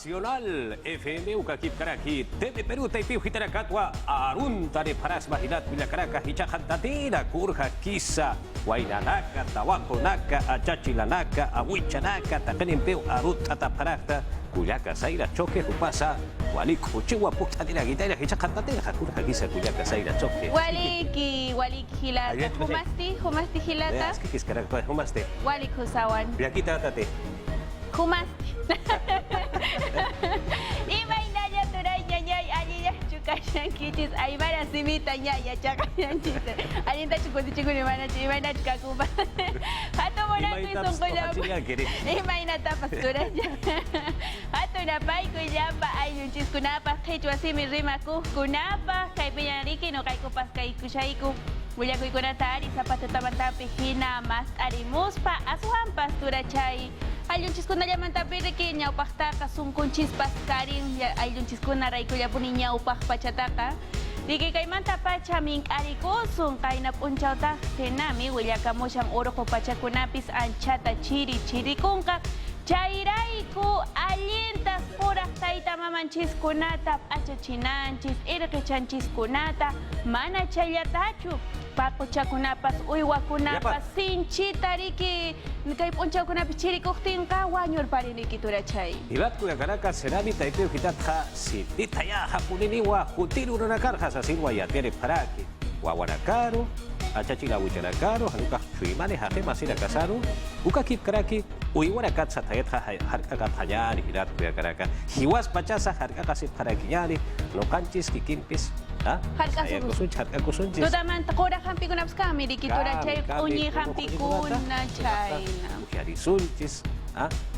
Nacional FM Ukakip Karaki TV Perú Taipiu Hitarakatwa Arunta de Paras Mahinat Villa Caracas Hichajantatira Kurja Kisa Wainanaka Tawakonaka Achachilanaka Awichanaka Takenimpeu Arut Ataparakta Kuyaka Saira Choque Upasa Walik Uchiwa Puktadira Gitaira Hichajantatira Kurja Kisa Kuyaka Saira Choque Waliki Hilata Humasti Hilata Kikis Karakwa Humaste Walik Husawan Biakita Tate Humasti Imainanya turanya nyai ajinya cukasang kicis aimana simitanya ya cakanya cita alinta cukup di mana imaina cukakuba atau mau nak isong ko na imaina tapas turanya atau napai ko jamba ayun cis kunapa kay tuasimi rimaku kunapa kay pinyariki no kay kupas kay kusyaiku Mulya ko ikunatari sa patataman-tapi hinamas arimus pa asuhan pastura chay Ayun ciskuna yaman tapiriki niya upakta kasungkun chispas karin ayun ciskuna ray kuya puni niya upak pachataka Diki kay manta pachaming arikusung kay napunchaw ta tenami wilya kamo siyang oro ko pachakunapis anchata chiri kungka Chairay ko alintas purak taita maman chiskunata achachinanchis irkichan chiskunata mana chayatachu Papo chakunapas uywakunapas sinchitariki kay punchakunapas chirikuktin ka wanyor pariniki turachay Ibat kuya Caracas serami taipeu hitatja sititaya hapuniniwa hutiru nakarja sasilwa yatere paraki wawanakaru achachila wichanakaru hanuka chuimane haje masira kasaru ukakip karaki uiwanakat satayetja harkakat hayari hirat kuya Caracas hiwas pachasa harkakasip parakiyari no kanchis kikimpis Harga kusuncis. Tudaman takora kampi ko naps kami di kitura chay unyi kampi ko na chay na. Uhyari suncis,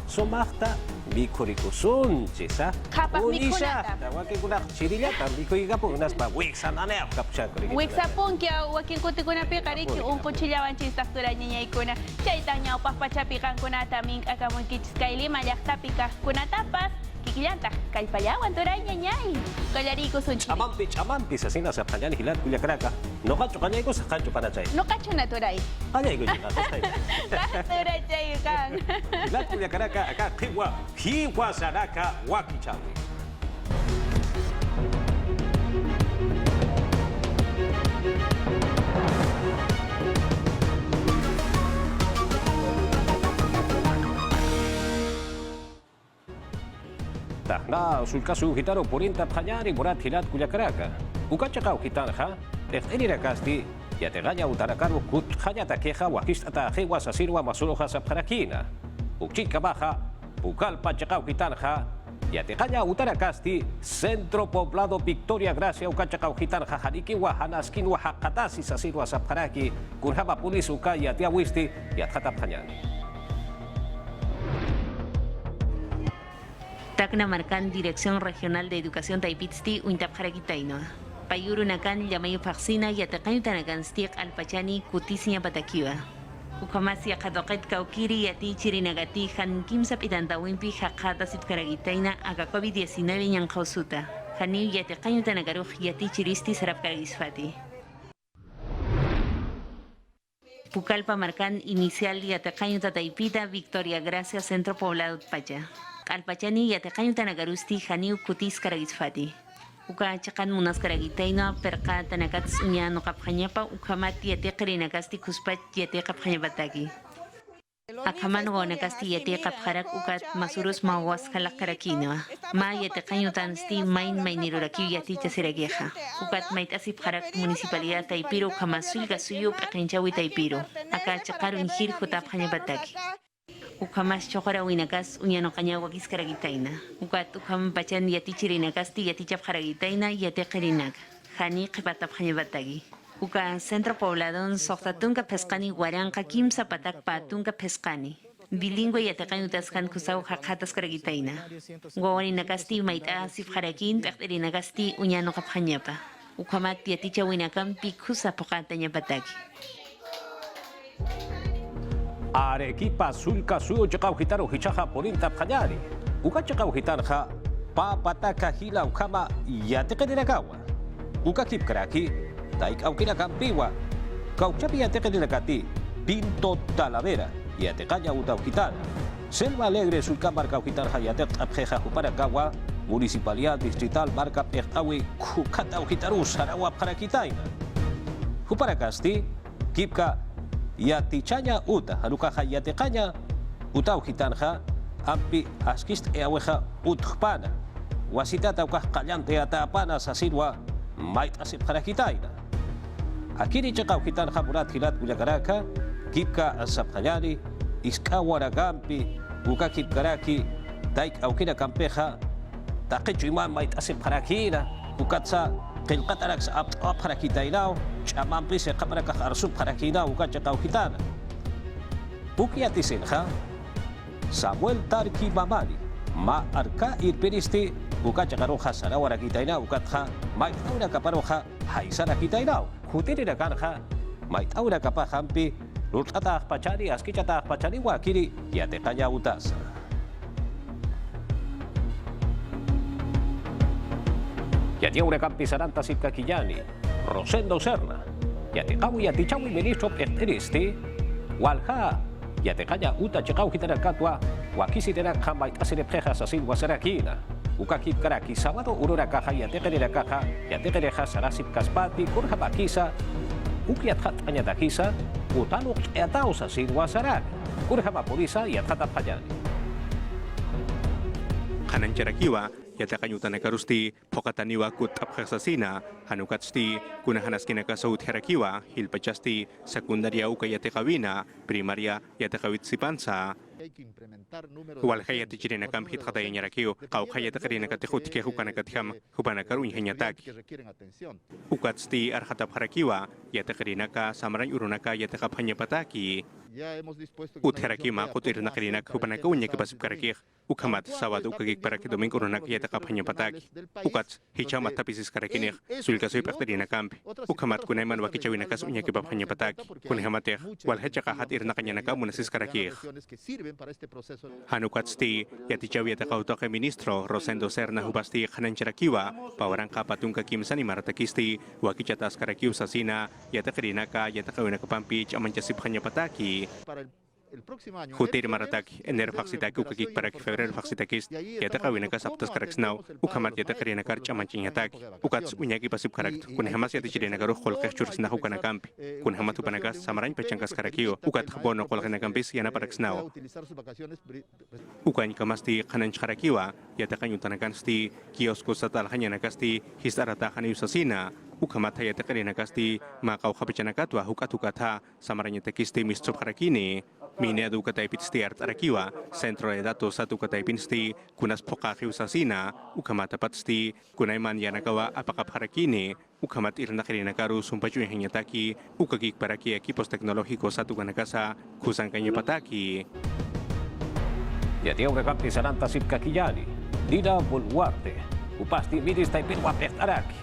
sumakta mikuri kusuncis, Kapas mikunata. Waki kunak chirilata, mikuri ka po unas pa wiksan ane kapsya kuri. Wiksa pun kya wakin kuti ko na pikari ki ungko chilawan chis taktura niya ikuna. Chay tanya upah pacapikan kunata ming akamon kichis kaili malyak tapika kunatapas. Kikilanta, kay payawan turay niya nyay. Kalariko sunchiri. Amampi sa sina sa kanya ni Hilat Kuya Caracas. No kacho kanya ko sa kancho para chay. No kacho na turay. Kanya ko yung natasay. Turay chay kang. Hilat Kuya Caracas, aka hiwa saraka wakichawi. Na sulkasu hitaro porinta phanyari murat Hilat Kuya Caracas. Ukachakau hitarja, ini rakasti ya teganya utarakaru kut hanya takeja wakista ta hewa sasirwa masuloja sa parakina. Ukchika baja, ukal pachakau hitarja, ya teganya utarakasti Centro Poblado Victoria Gracia ukachakau hitarja hariki wa hanaskin wa hakatasi sasirwa sa paraki kunhaba pulis uka ya tiawisti ya tatap hanyani. Tacna Marcan, Dirección Regional de Educación Taipitsti, Uintapjarakitaino. Payurunakan, Yamayo Faxina, Yatacayutanakan, Stiek Alpachani, Kutisia Patakiwa. Ukamasia Kadoket Kaukiri, Yati Chirinagati, Han Kimsap Itantawimpi, Hakata Sipkaragitaina, Aga COVID-19 Yankausuta. Hani Yatacayutanagaruj, Yati Chiristi Sarapkaragisfati. Pucallpa Marcan, Inicial Yatacayuta Taipita, Victoria Gracia, Centro Poblado Pacha. Alpachani yataqañu tanagarusti haniu kutis karagisfati. Uka chakan munas karagitaino perka tanakats unya no kaphañapa ukamat yate qrinakasti kuspach yate kaphañabataki. Akaman gonakasti yate kapharak ukat masurus mawas halak karakino. Ma yataqañu tansti mainiruraki yati chasirageja. Ukat mait asip harak municipalidad Taipiro kamasul gasuyu peqinchawi Taipiro. Aka chakaru injir hutap hañabataki. Ukamas chokora winakas unyano kanya wakis karagitaina. Ukat ukam pachan yati chirinakasti yati chap karagitaina yati qirinak. Hani qipatap hanyabatagi. Uka Centro Pobladon soqtatunka pesqani waranqa kimsa patak patunka pesqani. Bilingüe yati qanyutasqan kusaw haqhatas karagitaina. Wawarinakasti maita sif harakin peqtirinakasti unyano qaphanyapa. Ukamat yati chawinakam pikusa poqataña pataki. Arequipa sulka suyo chakau hitaro hichaja porinta phanyari. Uka chakau hitarja papataka hila ukama yatekenirakawa. Uka kip karaki taik aukina kampiwa. Kauchapi yatekenirkati Pinto Talavera yatekanya utau hitara. Selva Alegre, Sulcan, Marca, Ujitar, Hayatet, Abjeja, Juparacagua, Municipalidad Distrital, Marca, Pertawi, Cucata, Ujitaru, Saragua, Paraquitaina. Juparacasti, Kipka, Yatichaña, Uta, Haruka, Hayatecaña, Uta, Ujitanja, Ampi, Askist, Eaweja, Utjpana, Wasitata, Ucajcallante, Atapana, Sasirwa, Mait, Asip, Paraquitaina. Akiri, Chaca, Ujitanja, Murat, Gilat, Cuyacaraca, Kipka, Asapjayari, Iskahuaragampi, Ukakip Karaki, Daik Aukina Campeja, Takechu Iman Mait Asip Harakina, Ukatsa, Kelkatarax Up Harakitainao, Chamampi se Kamaraka Arsub Harakina, Ukacha Kaukitana. Ukiatisinja, Samuel Tarki Mamali, Ma Arka Irperisti, Ukacha Karoja Sarawara Kitaina, Ukatja, Mait Aura Kaparoja, Haisara Kitainao, Jutiri Kanja, Mait Aura Kapahampi, Lutata Pachari, Askichata Pachari, Wakiri, Yatecaña Utasa. Yatiaura Campi Saranta Sipcaquillani, Rosendo Serna, Yatecawu Yatichawi Ministro Perteristi, Walha, Yatecaña Uta Checau Gitaracatwa, Wakisitera Kambait Asireprejas Asil Wasarakina, Ukakip Karaki, Sábado Urura Caja, Yatequera Caja, Yatequereja Sarasip Caspati, Kurja Bakisa, Ukiathat Añatakisa, Utanuk Eatausa Silwasarak, Kurjama Polisa y Atata Payani. Hanan Charakiwa, Yatakanyutan Karusti, Pokataniwa Kut Abhasasina, Hanukatsti, Kunahanaskina Saut Herakiwa, Hilpachasti, Secundaria Uka Yatekavina, Primaria Yatakavitzipansa. Walhaya Tichirina Kam Hit Hatayanyarakio, Kaukaya Takarina Katihutke Hukanakatiam, Hupanakaru Henyatak. Ukatsti Arhatap Harakiwa, Yatakarinaka, Samaran Urunaka, Yatakapanyapataki. Utherakima, Kutirnakarinak, Hupanakaunya Kabasikarakir, Ukamat, Sawad Ukagik Paraki Domingo Runak Yatakapanyapataki. Ukats, Hichamat Tapisis Karakinir, Sulkasu Pakterina Camp, Ukamat Kuneman Wakichawinakas Unyakipapanyapataki, Kunhamater, Walhechakahat Irnakanyanaka Munasis Karakir. Hanukatsti, Yatichawi Yatakautoke Ministro, Rosendo Serna Hubasti, Hanancharakiwa, Pawaranka Patunka Kimsani Maratakisti, Wakichatas Karakiu Sasina, Yatakarinaka, Yatakawinakapampi, Amanchasip Hanyapataki. Hutir Maratak, Ender Faxitak, Ukakik Parak, Febrer Faxitakist, Yatakawinaka Saptas Karaksnau, Ukamat Yatakarinakar Chamanchinatak, Ukats Unyaki Pasip Karakt, Kunhamas Yatichirinakaru, Holkachurs Nahukanakamp, Kunhamatupaнаkas, Samaran Pechankas Karakio, Ukat Bono Kolkanakampis, Yana Paraksnau. Ukan Kamasti, Hanan Charakiwa, Yatakanyutanakansti, Kiosko Satal Hanyanakasti, Hisarata Haniusasina, Ukamata Yatakarinakasti, Makau Hapichanakatwa, Hukatukata, Samaranya Tekisti, Mistro Harakini, Mine Dukatay Pitstiart Arakiwa, Centro de Datos Atukatay Pinsti, Kunas Pokaki Usasina, Ukamata Patsti, Kunaiman Yanakawa Apakap Harakini, Ukamat Irnakirinakaru, Sumpachu Henyataki, Ukakik Paraki Equipos Tecnológicos Atukanakasa, Kusan Kanyapataki. Yatiaura Campi Saranta Sipcaquillani, Dina Boluarte, Upasti Midis Taipirwa Pertaraki.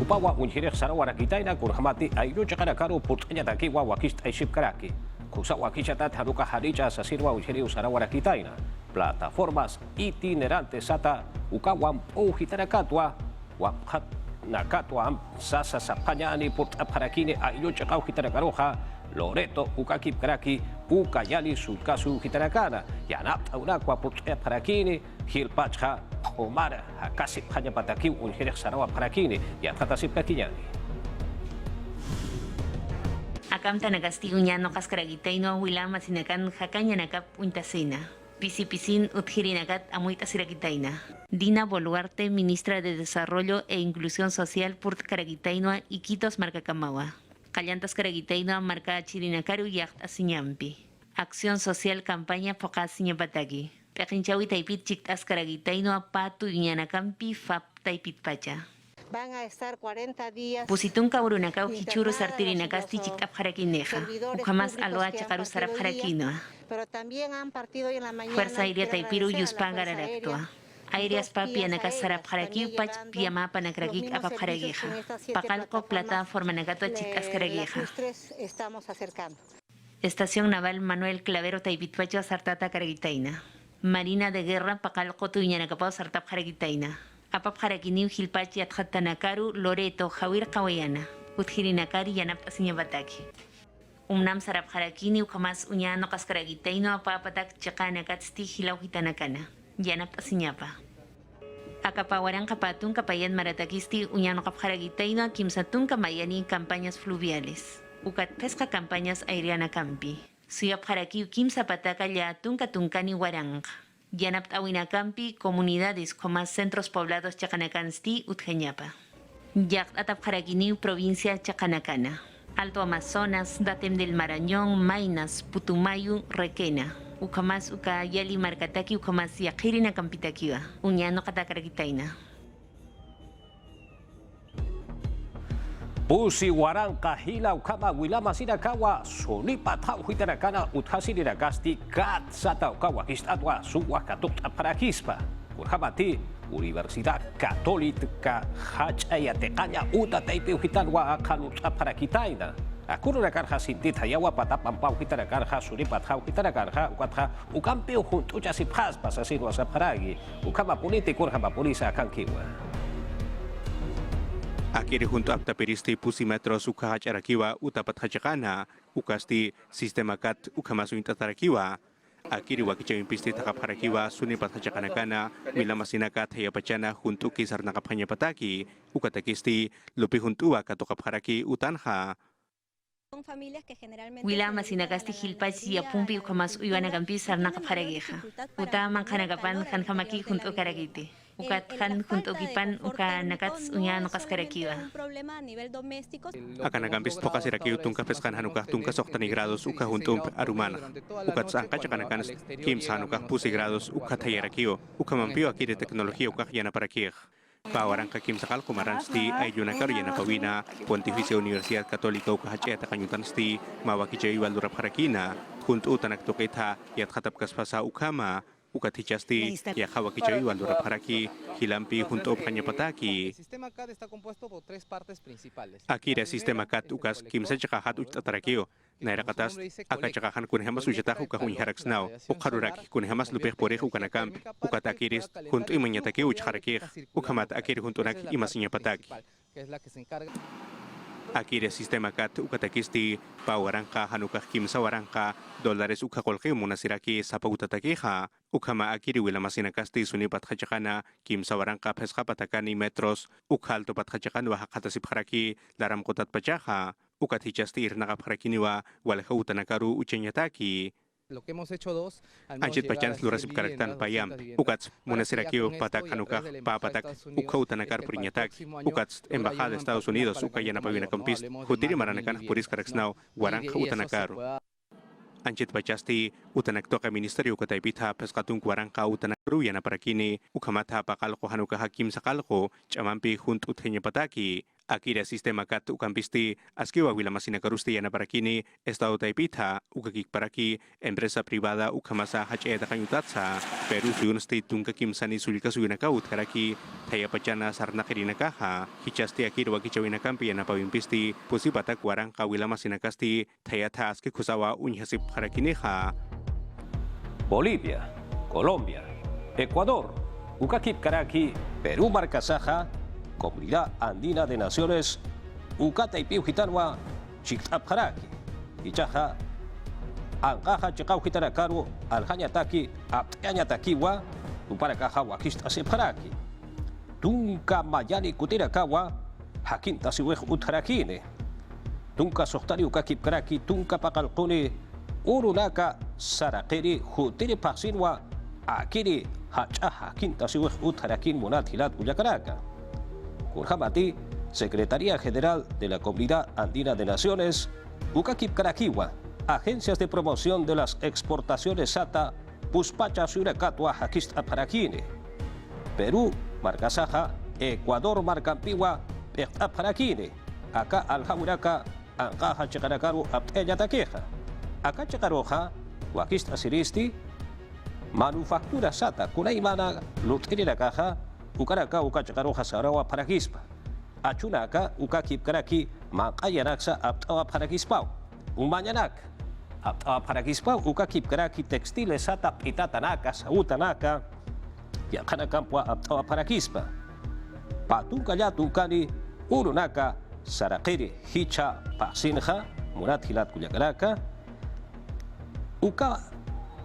Upawa Unjirek Sarawara Kitaina, Kurhamati, Airucha Karakaru, Putanyatakiwa, Wakist Aiship Karaki. Kusawa Kishatat Haruka Haricha Sasirwa Ujiriu Sarawara Kitaina, plataformas itinerantes Sata, Ukawam Ujitarakatwa, Waphat Nakatwa, Sasa Sapanyani, Put Aparakine, Ayucha Kaujitaracaroja, Loreto, Ukakip Karaki, Ukayali, Sulkasu Gitarakana, Yanap Aurakwa, Put Aparakine, Hilpacha, Omar, Hakasip Hanyapataki, Unjirek Sarawa Parakine, Yatasip Kakiyani. Akam Tanagastigo Ñano Cascaragitaino, Wilama Sinakan, Hakanyanakap, Untasena. Pisipisin Utjirinagat, Amuita Siragitaina. Dina Boluarte, Ministra de Desarrollo e Inclusión Social, Purt Caragitainoa, Iquitos Marcacamawa. Callantas Caragitainoa, Marca Chirinakaru, Yacht Asiñampi. Acción Social, Campaña Focasiñapataki. Pejinchawi Taipit Chictas Caragitainoa, Patu Iñanakampi, Fap Taipit Pacha. Van a estar 40 días. Pusitun kaurunakau hichuru sartirinakasti chiktap jarakineja. Ujamas aloa chakaru sarap jarakinoa. Pero también han partido hoy en la mañana. Fuerza Aérea Taipiru yuspangararaktua. Aéreas papianakas sarap jarakiu pach piama panakrakik apap jarageja. Pacalco plataforma nagato chicas jarageja. Estamos acercando. Estación Naval Manuel Clavero Taipitpacho Sartata Caragitaina. Marina de Guerra Pacalco Tuñanacapao Sartap Jaragitaina. Apap Jarakiniu Hilpachi Atjatanakaru Loreto Jawir Kawayana. Utjirinakari Yanap Asiñabataki. sarap harakini ukamas uñano kaskaragitaino apapatak chakana katsti hilaw hitanakana. Yanap asinyapa. Akapawaran kapatun kapayan maratakisti uñano kapharagitaino kimsatun kamayani campañas fluviales. Ukat pesca campañas airiana campi. Suyap haraki kimsa pataka yatun katunkani warang. Yanap awina campi comunidades como centros poblados chakanakansti utjeñapa. Yak atap harakini provincia Chacanacana. Alto Amazonas, Datem del Marañón, Maynas, Putumayo, Requena. Ukamas uka yali markataki ukamas yakirina kampitakiwa. Uñano katakaragitaina. Pusi waranka hila ukama wilama sinakawa sunipa tau hitarakana uthasini rakasti kat sata ukawa kistatwa suwa katuk aparakispa. Urhamati Universidad Católica Hachayatekaña uta taipi uhitanwa akalut aparakitaina. Akuru rakarha sintita yawa patapampau hitarakarha suripathau hitarakarha ukatha ukampeu junto chasipjas pasasirwa saparagi ukama puniti kurhama pulisa akankiwa. Akiri junto apta peristi pusi metros uka hacharakiwa utapat hachakana ukasti sistema kat ukamasu intatarakiwa. Akiri wakichawin pisti takaparakiwa sunipat hachakanakana milamasinakat hayapachana junto kisar nakapanya pataki ukatakisti lupi juntua katokaparaki utanha. Wilama sinagasti hilpach yapumpi ukamas uyana gampi sarna kaparageja. Uta mankanagapan kankamaki junto karagiti. Ukat kan junto kipan uka nakats uñano kaskarakiwa. Akan nagampis to kasirakiw tungka peskan hanukah tungka soktani grados uka junto arumana. Ukat sangka chakanakan kim sanukah pusi grados uka tayarakiw. Uka mampio akiri teknologi uka yana parakih. Pawarang kakim sakal kumaran sti ayuna karyana pawina Pontificia Universidad Católica ukahacheta kanyutan sti mawaki jayi walura parakina junto utanak toketa yat khatap kaspasa ukama ukatichasti ya hawaki jayi walura paraki hilampi junto kanya pataki. Akira sistema kat ukas kimsa chakahat utatarakio nairakatas akachakahan kunhamas ujatah ukahun haraksnao ukaruraki kunhamas lupeh poreh ukanakamp ukatakiris junto imanyataki uchharakih ukamat akiri junto nak imasinya pataki. Akira sistema kat ukatakisti pawarangka hanukah kimsa warangka dolares ukakolke munasiraki sapa utatakiha ukama akiri wilamasinakasti sunipat hachakana kimsa warangka pesha patakani metros ukhalto pat hachakan wahakatasip haraki daram kotat pachaha ukatichasti irnakapharakiniwa walha utanakaru uchenyataki. Anjit pachanas lurasip karaktan payam ukats munasirakio patak hanukah papatak ukau tanakar prinyatak ukats embajada de Estados Unidos ukayana pawina kampis hutiri maranakan puris karaksnau warangka utanakaru. Anjit pachasti utanaktoka ministerio kataipitha peskatung warangka utanakaru yana parakini ukamata pakalko hanukah hakim sakalko chamampi hunt uthenya pataki. Akira sistema kat ukampisti askiwa wilamasina karusti yana parakini estado taipitha ukakik paraki empresa privada ukamasa hacheta kanyutatsa Peru suyunsti tungka kimsani sulika suyunakaut karaki thaya pachana sarna kirinakaha hichasti akira wakichawina kampi yana pawimpisti pusipatak warangka wilamasina kasti thaya tha aski kusawa unyhasip harakineha. Bolivia, Colombia, Ecuador, ukakip karaki Perú marcasaja Comunidad Andina de Naciones Ukata y Piujitanwa Chikapharaki Ichaja Angaja Chikau Hitarakaru Alhañataki Aptañatakiwa Uparakaja Wakista Sepharaki Tunka Mayani Kutirakawa Hakinta Siwej Utharakine Tunka Sohtari Ukakip Karaki Tunka Pakalkuni Urunaka Sarakeri Hutiri Pasinwa Akiri Hachaha Hakinta Siwej Utharakin Munat Hilat Uyakaraka Urhamati, Secretaría General de la Comunidad Andina de Naciones, Ukakip Karakiwa, Agencias de Promoción de las Exportaciones SATA, Puspacha Surakatwa Hakist Aparakine, Perú, Marcasaja, Ecuador, Marcampiwa, Aparakine, Acá Aljauraka, Angaja Chekarakaru, Apteyatakeja, Acá Chekaroja, Wakist Asiristi, Manufactura SATA, Kunaimana, Lutirakaja, Ukaraka ukachakaroja sarawa parakispa. Achunaka ukakip karaki makayanaksa aptawa parakispau. Umanyanak aptawa parakispau ukakip karaki textiles sata itatanaka sautanaka yakanakampa aptawa parakispa. Patungkaya tungkani urunaka sarakiri hicha pasinja murat hilat kuyakaraka uka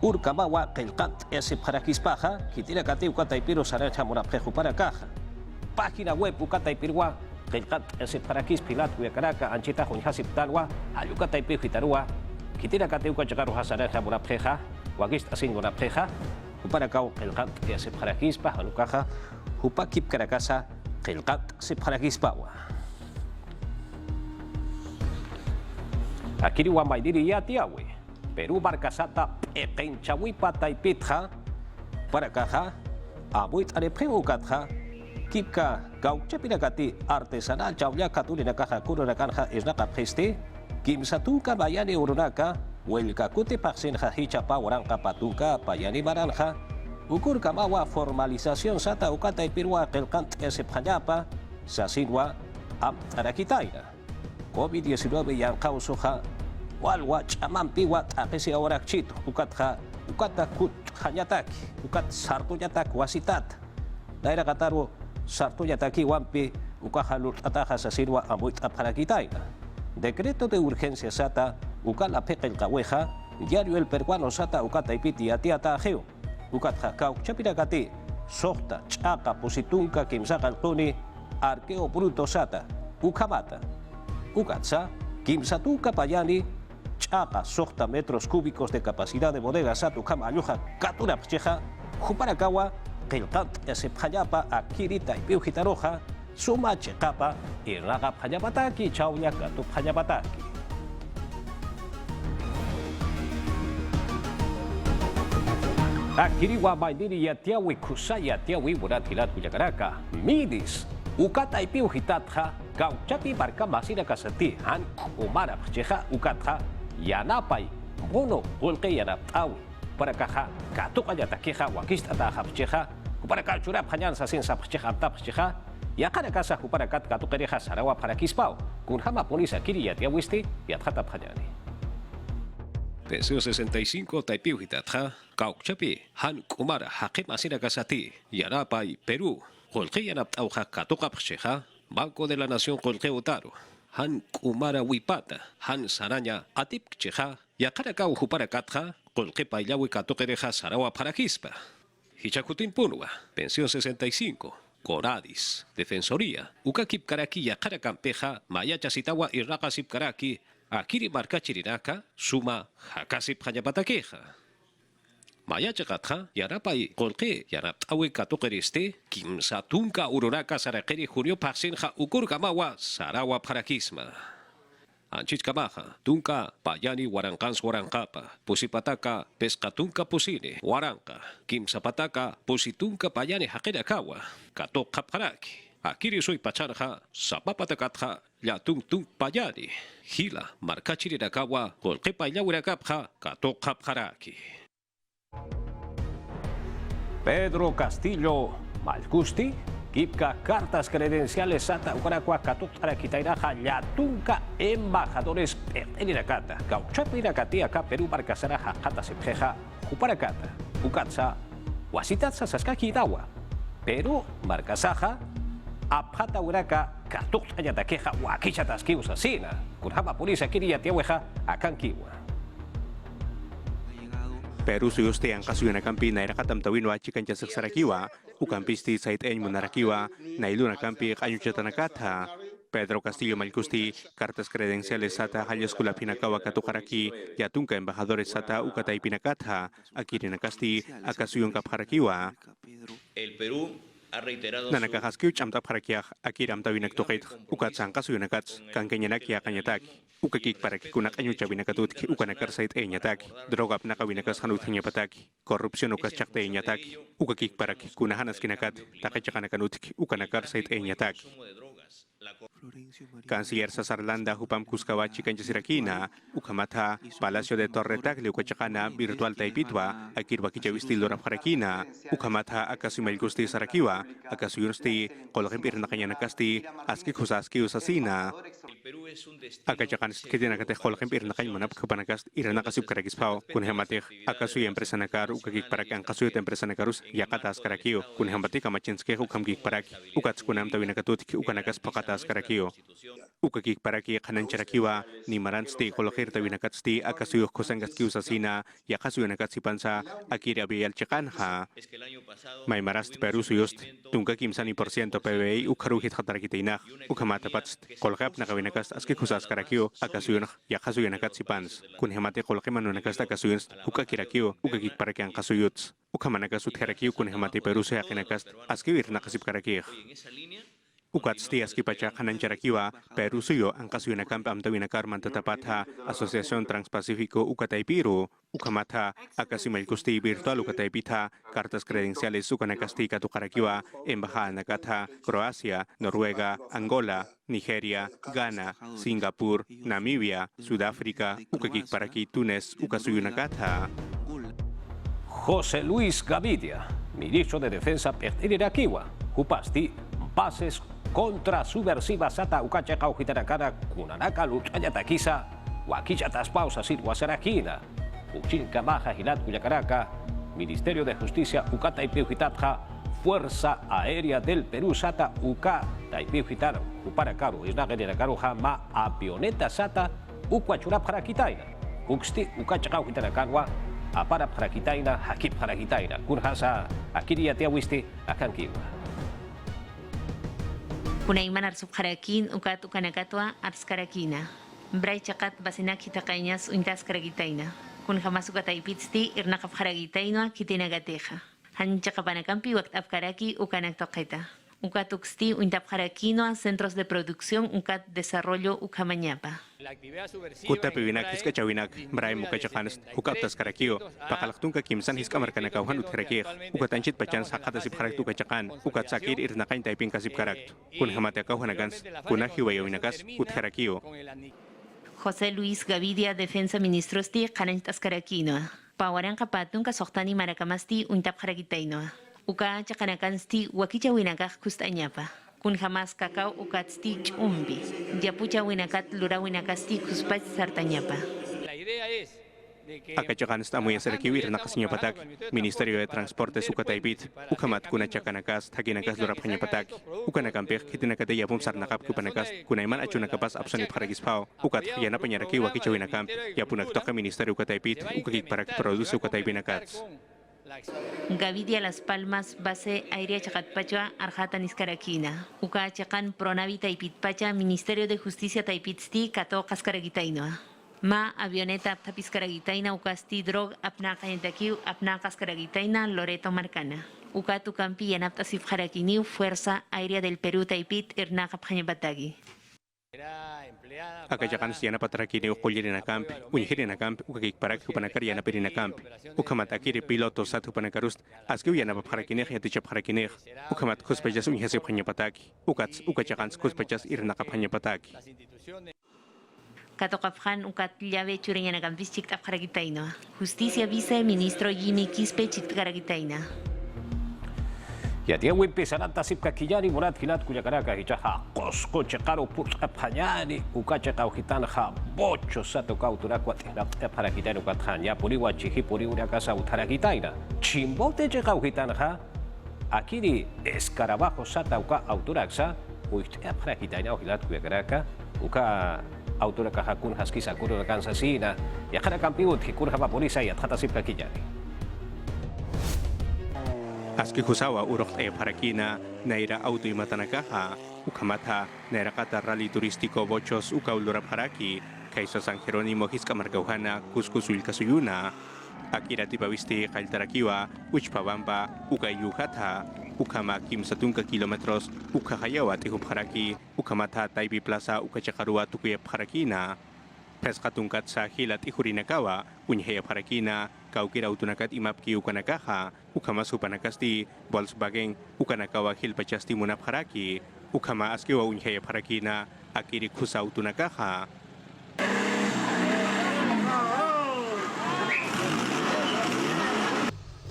urkamawa qilqat ese parakispaja kitira kati uka taipiro saracha murapjeju para caja página web uka taipirwa qilqat ese parakis pilat kuyakaraka anchita junjasip talwa ayuka taipir hitarua kitira kati uka chakaruja saracha murapjeja wagist asin murapjeja upara kau qilqat ese parakispa anukaja upa kip karakasa qilqat ese parakispawa Akiri wa maidiri ya tiawe. Peru barkasata pekenchawipa taipitha para kaha abuit arepeu katha kipka gauchapinakati artesanal chawya katulina kaha kurunakanja isnaka peste kimsatunka bayani urunaka welka kute paksin hichapa waranka patunka payani baranja ukur kamawa formalización sata ukata ipirwa qilqant esepjanyapa sasinwa am arakitaina COVID-19 yang kausuha walwa chamampiwa tapesi awarakchito ukata kut hanyataki ukat sartuyatak wasitat daira kataro sartuyataki wampi ukahalut ataja sasirwa amuit aparakitaina decreto de urgencia sata ukala pekel kaweja diario el peruano sata ukata ipiti atiata ajeo ukatja kauchapirakati sohta chaka positunka kimsaka altuni arqueo bruto sata ukamata Ukatsa, Kimsatuka Payani, Chapa, Sokta metros cúbicos de capacidad de bodega Satu Kamayuja, Katura Pcheja, Juparakawa, Qilqat Esepjayapa, Akirita y Piujitaroja, Suma Chekapa, y Raga Pjayapataki, Chauya Katu Pjayapataki. Akiriwa Maidiri Yatiawi Kusaya Tiawi Buratilat Kuyakaraka, Midis, Ukata y Piujitatja, Gauchapi barca masina kasati han umara pcheja ukatja yanapai bono ulke yanaptawi para kaha katuka yatakeja wakista ta hapcheja para kachura phanyan sasin sa pcheja ta pcheja yakana kasa para kat katukereja sarawa para kispao kunhama polisa kiri yatiawisti yathata phanyani Pensión 65 taipiuhitatja Gauchapi han umara haqim masina kasati yanapai Perú ulke yanaptauja katuka pcheja Banco de la Nación Colque Otaro, Han Kumara Wipata, Han Saraña Atip Cheja, Yakaraka Ujuparakatja, Colque Payawi Katokereja Sarawa Parakispa, Hichakutin Punua, Pensión 65, Coradis, Defensoría, Ukakip Karaki Yakarakampeja, Mayacha Sitawa y Rakasip Karaki, Akiri Markachirinaka, Suma, Hakasip Hayapatakeja. Mayacha katha yarapai kolke yaraptawe katokeriste kimsatunka urunaka sarakeri junio paksinja ukur kamawa sarawa parakisma anchich kamaja tunka payani warankans warankapa pusipataka pescatunka pusine waranka kimsapataka pusitunka payani hakinakawa katok kapkaraki akiri soy pachanja sapapatakatja yatung tung payani hila markachirinakawa kolke payawirakapja katok kapkaraki Pedro Castillo Malcusti, Kipka cartas credenciales Sata Ucaracua Catut Araquitairaja Yatunca embajadores Perinacata, Gauchapirakati acá Perú Barcasaraja Jata Sepjeja, Uparacata, Ucatza, Huasitatza Saskaki Itawa, Perú Barcasaja, Abjata Uraca, Catut Ayataqueja, Huaquichataskius Asina, Kurhama Purisa Kiria Tiaweja, Akankiwa. Peru suyuste ang kasuyana kampi na irakatam tawin wa chikan jasik sarakiwa, ukampisti sait en munarakiwa, na iluna kampi kanyuchatanakatha, Pedro Castillo Malcusti, cartas credenciales sata halyas kula pinakawa katukaraki, yatunka embajadores sata ukatay pinakatha, akirinakasti, akasuyong kapharakiwa. El Perú ha reiterado Nanakahaskiw chamtap harakiak, akiram tawinak tukit, ukatsang kasuyunakats, kankenyanak yakanyatak, ukakik parakikunak anyuchabinakatut, ukanakar sait enyatak, drogap nakawinakas hanut hinyapatak, korupsyon ukas chakte enyatak, ukakik parakikunahanas kinakat, takachakanakanut, ukanakar sait enyatak. Canciller Sasarlanda Hupam Kuskawachi Kanjasirakina, Ukamata, Palacio de Torretac, Leucachacana, Virtual Taipitwa, Akirwakichawistil Dorapharakina, Ukamata, Akasumel Gusti Sarakiwa, Akasuyusti, Kolgempir Nakayanakasti, Askikusaski Usasina. Perú es un destino. Akachakan kitina kate holkem irna kain manap kapanakas irna kasip karakis pao kun hematik akasu empresa nakar ukakik parak ang kasu empresa nakarus yakatas karakio kun hematik amachinske ukam gik parak ukats kunam tawina katut ukanakas pakatas karakio ukakik paraki kanan charakiwa ni maransti kolokir tawina katsti akasu kosangas kiusasina yakasu nakatsi pansa akiri abial chekanha Es que el año pasado may marast Peru suyust tungka kimsani % PBI ukaruhit khatarakitainak ukamata patst kolgap nakawinakas aski kusas karakio akasuyun yakasuyunakat sipans kun hemate kolkimanunakas akasuyun ukakirakio ukakik parakian kasuyuts ukamanakas utkarakio kun hemate Peru sayakinakas aski wirnakasip karakio en esa línea Ukats aski pacha kanan charakiwa Peru suyo ang kasuyunakan amtawinakar mantatapatha Asociación Transpacífico Ukataypiru ukamata akasimal kusti virtual ukataypitha cartas credenciales ukanakasti katukarakiwa embajada nakatha Croacia, Noruega, Angola, Nigeria, Ghana, Singapur, Namibia, Sudáfrica, ukakik paraki Túnez, ukasuyunakatha. José Luis Gavidia, ministro de Defensa Iraquiwa, Upasti, bases contra subversiva sata ukachaka ujitanakara kunanaka luchaya takisa, wakichatas pausa sirwasarakina, uchinka baja hilat kuyakaraka, Ministerio de Justicia ukata ipiujitatja, Fuerza Aérea del Perú sata uka taipiujitar uparakaru isnagenirakaru ma avioneta sata ukwachurap harakitaina, uksti ukachaka ujitanakarwa apara harakitaina hakip harakitaina, kurhasa akiri yatiawisti akankiwa. Kunaiman arsubharakin ukat ukanakatwa arskarakina. Bray chakat basinak hitakainas untas karagitaina. Kun hamas ukataipitsti irnakapharagitaina kitinagateja. Hanchakapanakampi wakt apkaraki ukanaktoqeta. Ukatuxti untapharakinoa centros de producción ukat desarrollo ukamañapa. Kuta piwinak hiskachawinak Bray mukachakanas ukaptas karakio pakalaktunka kimsan hiskamarkanakauhan utkarakih ukatanchit pachan sakata sipharaktu kachakan ukatsakir irnakain taipin kasip karaktu kun hamatakauhanagans kunahiwayawinakas utkarakio. José Luis Gavidia, Defensa Ministrosti, Kanantas Karakinoa. Pawaran kapatun kasoktani marakamasti untapharakitainoa. Uka chakanakansti wakicha winakak kustañapa. Kun jamás kakao ukatsti chumbi. Yapucha winakat lura winakasti kuspach sartañapa. La idea es Akachakan stamu yasarakiwir nakasiñapatak Ministerio de Transportes ukataipit ukamat kunachakanakas takinakas luraphañapatak ukanakampej kitinakate yapum sarnakap kupanakas kunaiman achunakapas apsanip haragispao ukat yana panyaraki wakichawinakamp yapunak toka Ministerio ukataipit ukakik parak produce ukataipinakats. Gavidia Las Palmas, base aérea Chacatpacha, Arjata Niscarakina. Uka Chacan Pronavi Taipitpacha, Ministerio de Justicia Taipitsti, Kato Cascaragitainoa. Ma avioneta Tapiscaragitaina, Ukasti Drog, Apna Kayentakiu, Apna Cascaragitaina, Loreto Marcana. Uka Tucampi Yanapta Sifharakiniu, Fuerza Aérea del Perú Taipit, Irnaka Pjañabatagi. Akachakan siyana patrakini ukulyirinacamp unyirinacamp ukakik parak hupanakar yana pirinacamp ukamat akiri piloto sat hupanakarust askiu yana papharakinej yatichap harakinej ukamat kuspechas unyhasip hanyapataki ukats ukachakan kuspechas irnakap hanyapataki. Katokapjan ukat llave chureñana campis chiktaparagitaino. Justicia Vice Ministro Jimmy Quispe chiktaparagitaina. Yatia wimpi sanata sipkakiyani murat hilat kuyakaraka hichaha kosko chekaro putapanyani ukacheka uhitan ha bocho sato kauturakwa para kitano katanya puriwa chihi puri urakasa utarakitaina chimbote cheka uhitan ha akiri escarabajo sata uka autoraksa uite para kitaina hilat kuyakaraka uka autoraka hakun haskisa kuro kansasina yakara kampiut hikur haba polisa ya tata sipkakiyani. Aski husawa urok tayo parakina naira auto imatanakaha ukamata naira kata rally turistiko bochos ukaulura paraki kaysa San Jerónimo hiskamargauhana kuskusul kasuyuna akira tipawisti kailtarakiwa uchpabamba ukayuhata ukama kimsatunka kilometros ukahayawa tihuparaki ukamata Taibi Plaza ukachakarua tukuya parakina Peskatungkat sa hilat ihurinakawa, unyhaya parakina, kaukira utunakat imapki ukanakaha, ukama supanakasti, Volkswagen, ukanakawa hilpachasti munapharaki, ukama askiwa unyhaya parakina, akiri kusa utunakaha.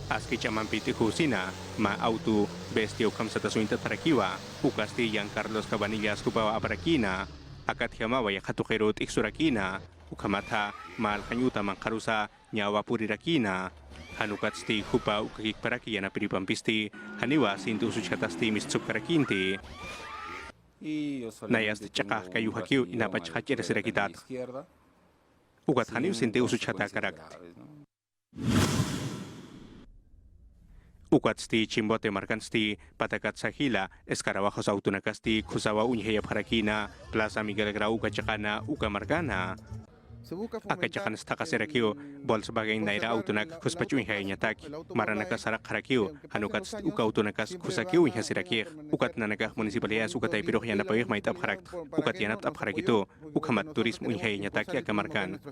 Aski chamampiti husina, ma auto, bestia ukam sa tasuintat parakiwa, ukasti yang Carlos Cabanillas kupawa aparakina, akat hamawa ya katukirut iksurakina ukamata mal kanyuta mangkarusa nyawa purirakina hanukat sti hupa ukakik paraki yana piripampisti haniwa sintu suchkatasti mistsup karakinti nayas chakah kayu hakiu inapach hachir sirakitat ukat haniu sinti usuchata karak ukat sti chimbote markan sti patakat sahila eskarabajos autunakasti kusawa unyhaya parakina plaza Miguel Grau kachakana uka markana akachakan staka serakio bol sebagai naira autunak kuspacu unyhaya nyatak maranaka sarak harakio hanukat uka autunakas kusakio unyhaya sirakir ukat nanakah munisipalitas ukat aipiroh yana pawih maitap harak ukat yanap tap harakito ukamat turisme unyhaya nyatak ya kamarkan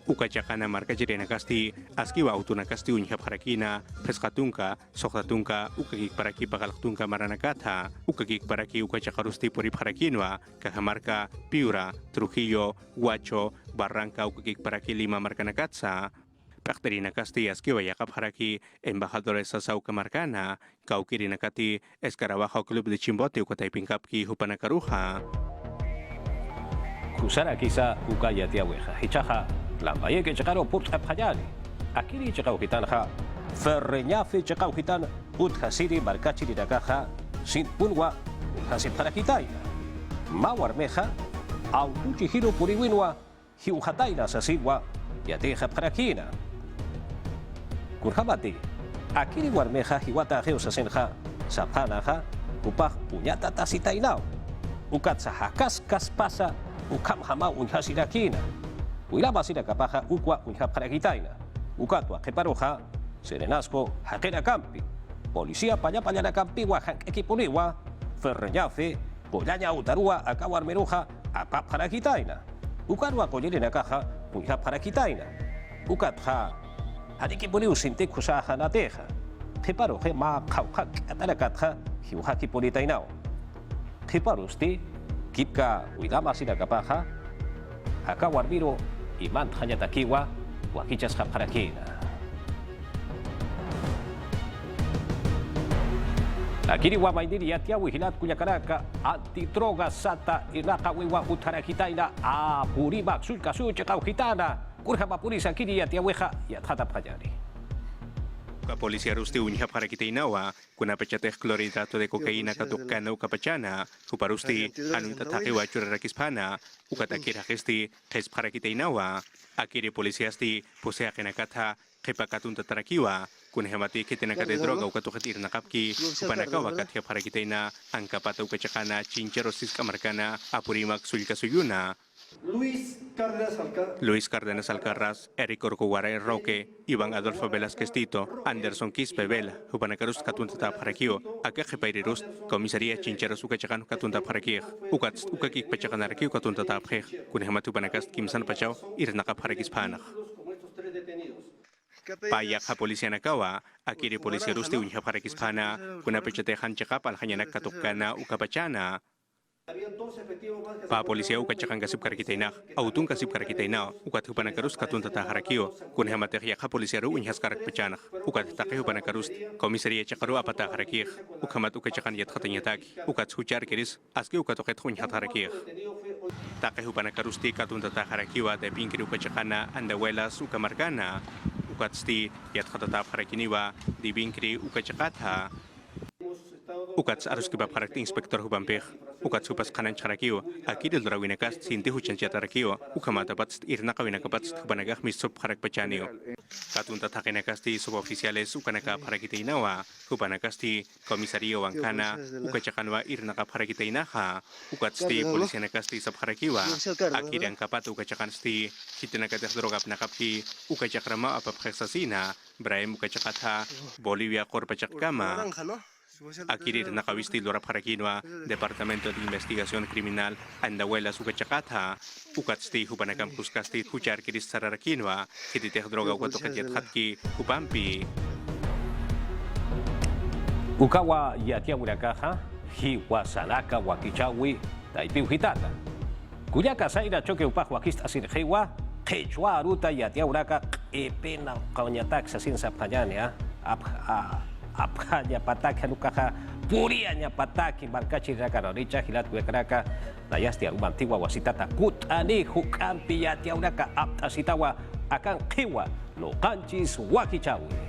uka chakana marka jirena kasti askiwa autuna kasti unyhap harakina peskatunka soktatunka uka gik paraki bagalaktunka maranakatha uka gik paraki uka chakarusti porip harakinwa kahamarka Piura Trujillo Huacho Barranca uka gik paraki 5 markanakatsa Pakterina kasti askiwa yakap haraki embajadores sa kamarkana kaukirina kati Escarabajo Club de Chimbote uka taipingkapki hupanakaruha Kusara kisa uka yatiaweja hichaja Lambaye que chegaro put apjayali. Akiri chegau hitanha. Ferreñafe chegau hitan put hasiri barkachiri nakaja sin punwa hasit para kitaina. Mawarmeja au tuchi hiro puriwinwa hiujataina sasidwa yateja para kina. Kurhamati. Akiri warmeja hiwata geo sasenja sapanaja upaj puñata tasitainao. Ukatsa hakas kaspasa ukam hama unhasirakina. Uilama sira kapaja ukwa unha parakitaina. Ukatwa keparoja serenasco hakera campi. Policía palla campi wa equipuniwa ferreñafe pollaña utarua akawar meruja apa parakitaina. Ukarwa kolirina caja unha parakitaina. Ukatja adikipuniu sinte kusaja nateja. Keparoje ma kauja atarakatja hiuhaki politainao. Keparusti kipka uilama sira kapaja akawar miro iman hanya takiwa wakichas haparakina. Akiri wa maindiri yatia wihilat kuyakaraka antidroga sata inaka wiwa utarakitaina a purimak sulka suche kaujitana kurhama purisa kiri yatia weja yathata pajari. La policía rusti unyhap harakitainawa kuna pechateh clorhidrato de cocaína katukana ukapachana uparusti anu tatakiwa churarakispana ukatakira gesti hes harakitainawa akiri policiasti posea kenakatha kepakatun tatarakiwa kunhemati ketenakate droga ukatuhatir nakapki upanakawa kathya harakitaina angkapata ukachakana chincherosis kamarkana apurimak sulka suyuna Luis Cárdenas Alcaraz, Eric Orcoguaray Roque, Iván Adolfo Velázquez Tito, Anderson Quispe Vela, Upanacarus Katunta Parakio, Akaje Pairirus, Comisaría Chincheros Ukachakan Katunta Parakir, Ukats Ukakik Pachakanarkio Katunta Tapje, Kunhamatu Panakas Kimsan Pachau, Irnaka Parakispanach. Payak Policía Nakawa, Akiri Policía Rusti Unya Parakispana, Kunapechatehan Chakap Alhanyanak Katukana Ukapachana. Pa polisia ukachakan kasip karakitaina, autun kasip karakitaina, ukat hupanakarus katun tata harakio, kun hemateria ka polisia ru unhas karak pecana, ukat take hupanakarus, komisaria chakaru apata harakir, ukamat ukachakan yat khatanyatak, ukat huchar kiris, aski ukat oket hunhat harakir. Take hupanakarus ti katun tata harakiwa de pinkiri ukachakana andawelas ukamarkana, ukat sti yat khatata harakiniwa di pinkiri ukachakatha. Ukat arus kibab harak inspektor hubampih, ukat supas kanan charakio, akidil drawinakas sinti huchan chatarakio, ukamata pats irna kawinakapats hubanagah misop harak pachanio. Katunta takinakasti suboficiales ukanaka harakitainawa, hubanakasti komisario wankana, ukachakanwa irna kap harakitainaha, ukatsti polisianakasti sab harakiwa, akidang kapat ukachakansti, hitinakateh drogap nakapki, ukachakrama apapheksasina, Brahem ukachakatha, Bolivia korpachakama. Akirir nakawisti lorap harakinwa Departamento de Investigación Criminal Andahuela Sukachakatha ukatsti hupanakam kuskasti huchar kiris sararakinwa kititeh droga ukatokatyat hatki upampi Ukawa yatia urakaja hiwa salaka wakichawi taipi uhitata kuyaka saira choque upaj wakista sin hewa quechua aruta yatia uraka epena kaunyatak sasin sapayania apja patak hanukaja purianya pataki markachi raka richa hilat kuekraka nayasti aruma antigua wasitata kutani hukampi yatiauraka aptasitawa akan kiwa no kanchis wakichawi.